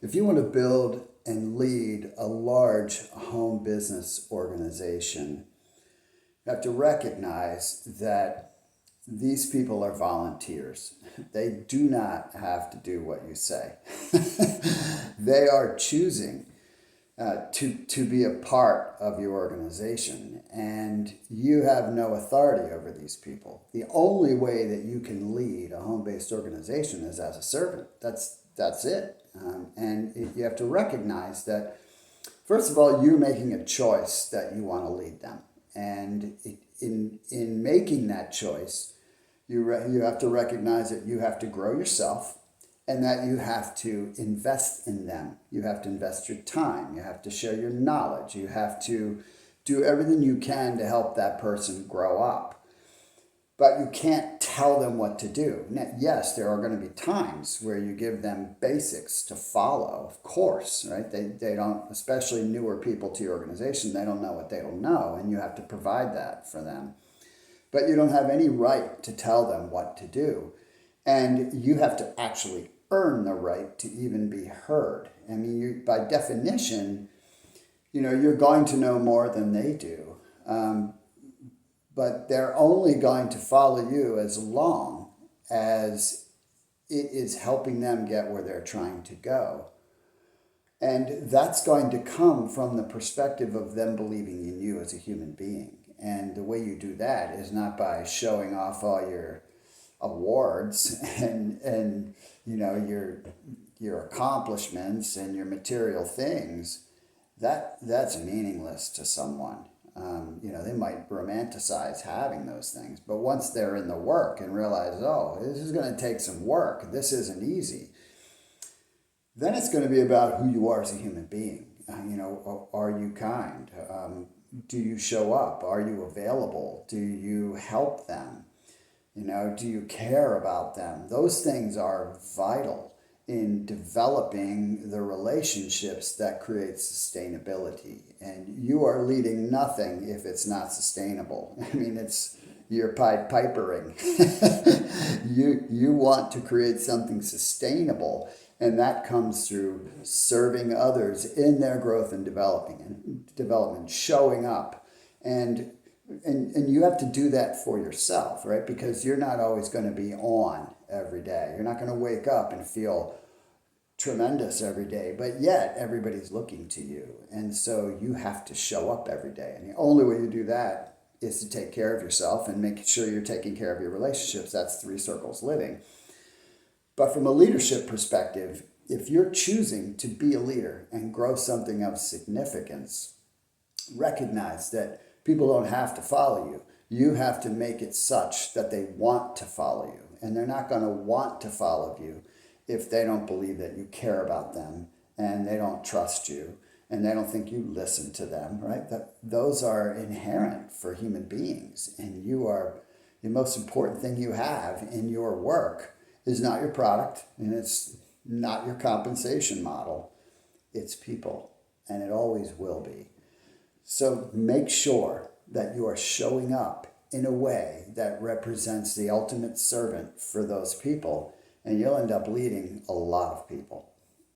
If you want to build and lead a large home business organization, you have to recognize that these people are volunteers. They do not have to do what you say. They are choosing to be a part of your organization, and you have no authority over these people. The only way that you can lead a home-based organization is as a servant. That's it. You have to recognize that, first of all, you're making a choice that you want to lead them. And in making that choice, you have to recognize that you have to grow yourself and that you have to invest in them. You have to invest your time. You have to share your knowledge. You have to do everything you can to help that person grow up. But you can't tell them what to do. Now, yes, there are going to be times where you give them basics to follow, of course, right? They don't, especially newer people to your organization, they don't know what they don't know, and you have to provide that for them. But you don't have any right to tell them what to do. And you have to actually earn the right to even be heard. I mean, by definition, you're going to know more than they do. But they're only going to follow you as long as it is helping them get where they're trying to go. And that's going to come from the perspective of them believing in you as a human being. And the way you do that is not by showing off all your awards and your accomplishments and your material things. That's meaningless to someone. They might romanticize having those things, but once they're in the work and realize, oh, this is going to take some work, this isn't easy, then it's going to be about who you are as a human being. Are you kind? Do you show up? Are you available? Do you help them? Do you care about them? Those things are vital in developing the relationships that create sustainability. And you are leading nothing if it's not sustainable. I mean, you're Pied Pipering. You want to create something sustainable, and that comes through serving others in their growth and development, showing up. And you have to do that for yourself, right? Because you're not always going to be on every day. You're not going to wake up and feel tremendous every day, but yet everybody's looking to you. And so you have to show up every day. And the only way you do that is to take care of yourself and make sure you're taking care of your relationships. That's three circles living. But from a leadership perspective, if you're choosing to be a leader and grow something of significance, recognize that people don't have to follow you. You have to make it such that they want to follow you. And they're not going to want to follow you if they don't believe that you care about them and they don't trust you and they don't think you listen to them, right? Those are inherent for human beings. And the most important thing you have in your work is not your product, and it's not your compensation model. It's people, and it always will be. So make sure that you are showing up in a way that represents the ultimate servant for those people, and you'll end up leading a lot of people.